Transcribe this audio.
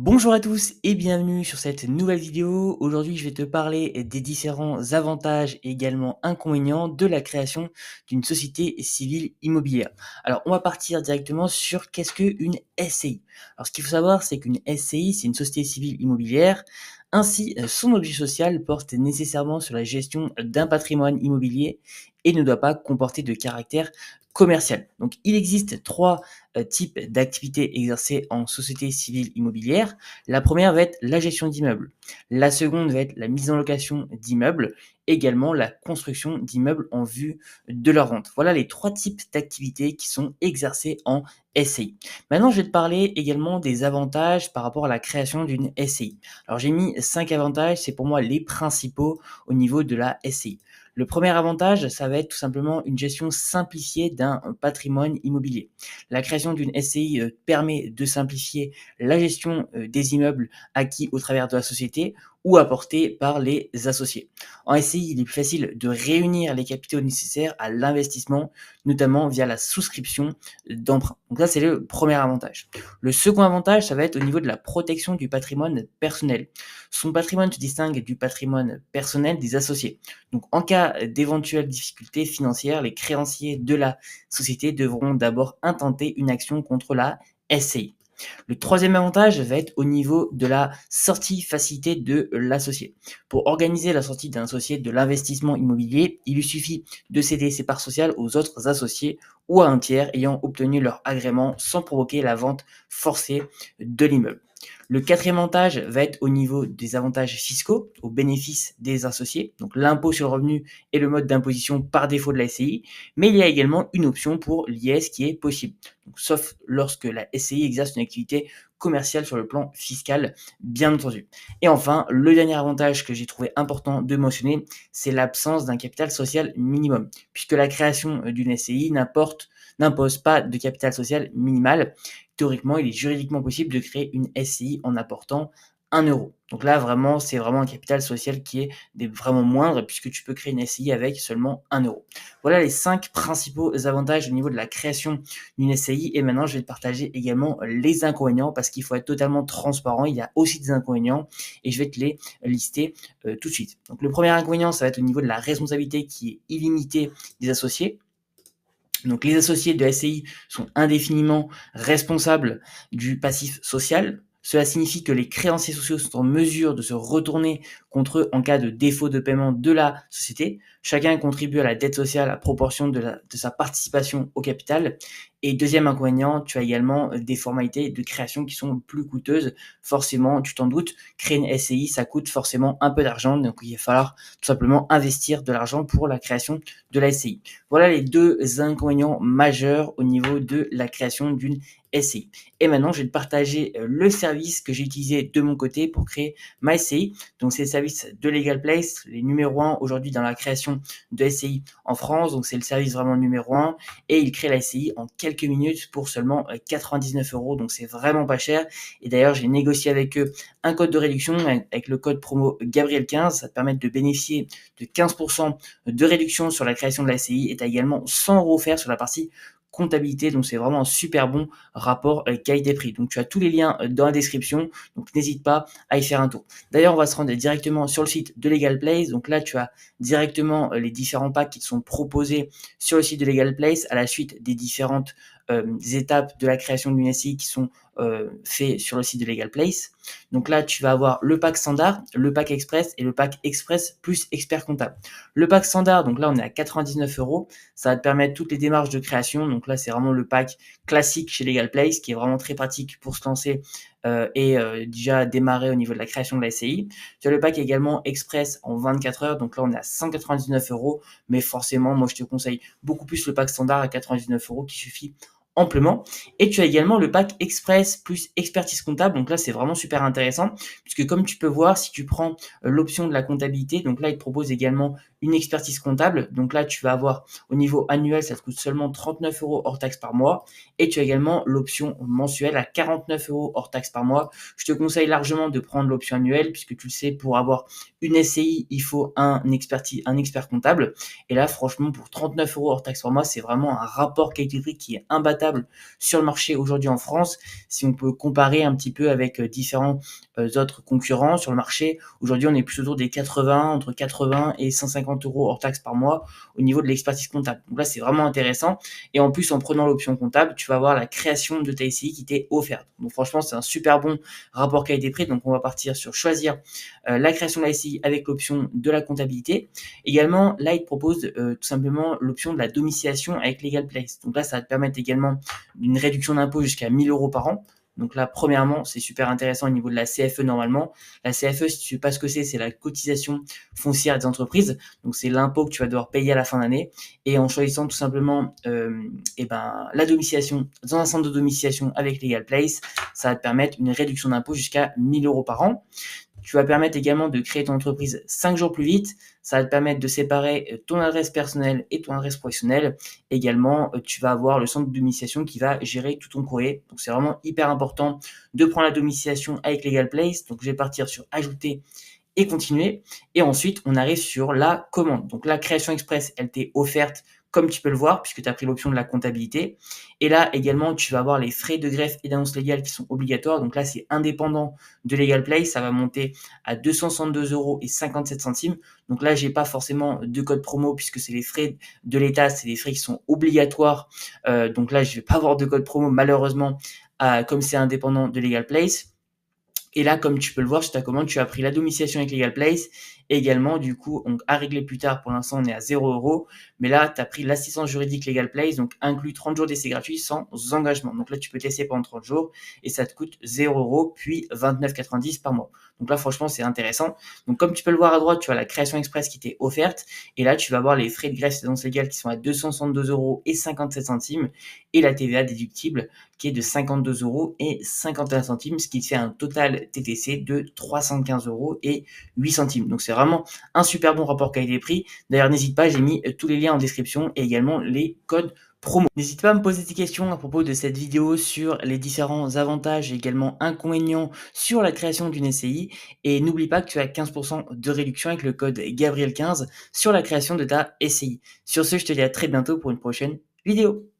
Bonjour à tous et bienvenue sur cette nouvelle vidéo. Aujourd'hui, je vais te parler des différents avantages et également inconvénients de la création d'une société civile immobilière. Alors, on va partir directement sur qu'est-ce qu'une SCI. Alors, ce qu'il faut savoir, c'est qu'une SCI, c'est une société civile immobilière. Ainsi, son objet social porte nécessairement sur la gestion d'un patrimoine immobilier et ne doit pas comporter de caractère commercial. Donc, il existe trois types d'activités exercées en société civile immobilière. La première va être la gestion d'immeubles. La seconde va être la mise en location d'immeubles. Également la construction d'immeubles en vue de leur vente. Voilà les trois types d'activités qui sont exercées en SCI. Maintenant, je vais te parler également des avantages par rapport à la création d'une SCI. Alors, j'ai mis 5 avantages, c'est pour moi les principaux au niveau de la SCI. Le premier avantage, ça va être tout simplement une gestion simplifiée d'un patrimoine immobilier. La création d'une SCI permet de simplifier la gestion des immeubles acquis au travers de la société ou apportés par les associés. En SCI, il est plus facile de réunir les capitaux nécessaires à l'investissement, notamment via la souscription d'emprunts. Donc ça, c'est le premier avantage. Le second avantage, ça va être au niveau de la protection du patrimoine personnel. Son patrimoine se distingue du patrimoine personnel des associés. Donc en cas d'éventuelles difficultés financières, les créanciers de la société devront d'abord intenter une action contre la SCI. Le troisième avantage va être au niveau de la sortie facilitée de l'associé. Pour organiser la sortie d'un associé de l'investissement immobilier, il lui suffit de céder ses parts sociales aux autres associés ou à un tiers ayant obtenu leur agrément sans provoquer la vente forcée de l'immeuble. Le quatrième avantage va être au niveau des avantages fiscaux au bénéfice des associés, donc l'impôt sur le revenu est le mode d'imposition par défaut de la SCI, mais il y a également une option pour l'IS qui est possible, donc, sauf lorsque la SCI exerce une activité commerciale sur le plan fiscal, bien entendu. Et enfin, le dernier avantage que j'ai trouvé important de mentionner, c'est l'absence d'un capital social minimum, puisque la création d'une SCI n'impose pas de capital social minimal. Théoriquement, il est juridiquement possible de créer une SCI en apportant 1 euro. Donc là, vraiment, c'est vraiment un capital social qui est vraiment moindre puisque tu peux créer une SCI avec seulement 1 euro. Voilà les 5 principaux avantages au niveau de la création d'une SCI. Et maintenant, je vais te partager également les inconvénients parce qu'il faut être totalement transparent. Il y a aussi des inconvénients et je vais te les lister tout de suite. Donc le premier inconvénient, ça va être au niveau de la responsabilité qui est illimitée des associés. Donc les associés de SCI sont indéfiniment responsables du passif social. Cela signifie que les créanciers sociaux sont en mesure de se retourner contre eux en cas de défaut de paiement de la société. Chacun contribue à la dette sociale à proportion de sa participation au capital. Et deuxième inconvénient, tu as également des formalités de création qui sont plus coûteuses. Forcément, tu t'en doutes, créer une SCI, ça coûte forcément un peu d'argent. Donc il va falloir tout simplement investir de l'argent pour la création de la SCI. Voilà les deux inconvénients majeurs au niveau de la création d'une SCI. Et maintenant, je vais te partager le service que j'ai utilisé de mon côté pour créer ma SCI. Donc, c'est le service de Legal Place, les numéro 1 aujourd'hui dans la création de SCI en France. Donc, c'est le service vraiment numéro 1 et il crée la SCI en quelques minutes pour seulement 99 euros. Donc, c'est vraiment pas cher. Et d'ailleurs, j'ai négocié avec eux un code de réduction avec le code promo Gabriel15. Ça te permet de bénéficier de 15% de réduction sur la création de la SCI et tu as également 100 euros offerts sur la partie comptabilité, donc c'est vraiment un super bon rapport qualité-prix. Donc tu as tous les liens dans la description, donc n'hésite pas à y faire un tour. D'ailleurs, on va se rendre directement sur le site de Legal Place. Donc là, tu as directement les différents packs qui te sont proposés sur le site de Legal Place à la suite des différentes étapes de la création d'une SCI qui sont faits sur le site de Legal Place. Donc là, tu vas avoir le pack standard, le pack express et le pack express plus expert comptable. Le pack standard, donc là, on est à 99 euros. Ça va te permettre toutes les démarches de création. Donc là, c'est vraiment le pack classique chez Legal Place qui est vraiment très pratique pour se lancer et déjà démarrer au niveau de la création de la SCI. Tu as le pack également express en 24 heures. Donc là, on est à 199 euros. Mais forcément, moi, je te conseille beaucoup plus le pack standard à 99 euros qui suffit amplement. Et tu as également le pack express plus expertise comptable. Donc là, c'est vraiment super intéressant puisque comme tu peux voir, si tu prends l'option de la comptabilité, donc là, il te propose également une expertise comptable. Donc là, tu vas avoir au niveau annuel, ça te coûte seulement 39 € hors taxe par mois. Et tu as également l'option mensuelle à 49 € hors taxe par mois. Je te conseille largement de prendre l'option annuelle puisque tu le sais, pour avoir une SCI, il faut un expert comptable. Et là, franchement, pour 39 € hors taxe par mois, c'est vraiment un rapport qualité-prix qui est imbattable sur le marché aujourd'hui en France. Si on peut comparer un petit peu avec différents autres concurrents sur le marché, aujourd'hui, on est plus autour des 80, entre 80 et 150 € hors taxe par mois au niveau de l'expertise comptable. Donc là, c'est vraiment intéressant. Et en plus, en prenant l'option comptable, tu vas avoir la création de ta SCI qui t'est offerte. Donc franchement, c'est un super bon rapport qualité-prix. Donc on va partir sur choisir la création de la SCI avec l'option de la comptabilité. Également, là, il te propose tout simplement l'option de la domiciliation avec Legal Place. Donc là, ça va te permettre également une réduction d'impôt jusqu'à 1 000 € par an. Donc là, premièrement, c'est super intéressant au niveau de la CFE normalement. La CFE, si tu ne sais pas ce que c'est la cotisation foncière des entreprises. Donc c'est l'impôt que tu vas devoir payer à la fin d'année. Et en choisissant tout simplement la domiciliation dans un centre de domiciliation avec Legal Place, ça va te permettre une réduction d'impôt jusqu'à 1 000 € par an. Tu vas permettre également de créer ton entreprise 5 jours plus vite. Ça va te permettre de séparer ton adresse personnelle et ton adresse professionnelle. Également, tu vas avoir le centre de domiciliation qui va gérer tout ton courrier. Donc, c'est vraiment hyper important de prendre la domiciliation avec Legal Place. Donc, je vais partir sur ajouter et continuer. Et ensuite, on arrive sur la commande. Donc, la création express, elle t'est offerte comme tu peux le voir, puisque tu as pris l'option de la comptabilité. Et là, également, tu vas avoir les frais de greffe et d'annonce légale qui sont obligatoires. Donc là, c'est indépendant de Legal Place. Ça va monter à 262,57 €. Donc là, j'ai pas forcément de code promo puisque c'est les frais de l'État, c'est des frais qui sont obligatoires. Donc là, je vais pas avoir de code promo malheureusement, comme c'est indépendant de Legal Place. Et là, comme tu peux le voir sur ta commande, tu as pris la domiciliation avec Legal Place. Et également, du coup, donc, à régler plus tard, pour l'instant, on est à 0 €. Mais là, tu as pris l'assistance juridique Legal Place, donc inclus 30 jours d'essai gratuit sans engagement. Donc là, tu peux tester pendant 30 jours et ça te coûte 0 €, puis 29,90 € par mois. Donc là, franchement, c'est intéressant. Donc, comme tu peux le voir à droite, tu as la création express qui t'est offerte. Et là, tu vas avoir les frais de greffe et d'annonce légale qui sont à 262,57 € et la TVA déductible qui est de 52,51 €, ce qui te fait un total TTC de 315,08 €. Donc c'est vraiment un super bon rapport qualité-prix. D'ailleurs, n'hésite pas, j'ai mis tous les liens en description et également les codes promo. N'hésite pas à me poser tes questions à propos de cette vidéo sur les différents avantages et également inconvénients sur la création d'une SCI. Et n'oublie pas que tu as 15% de réduction avec le code Gabriel15 sur la création de ta SCI. Sur ce, je te dis à très bientôt pour une prochaine vidéo.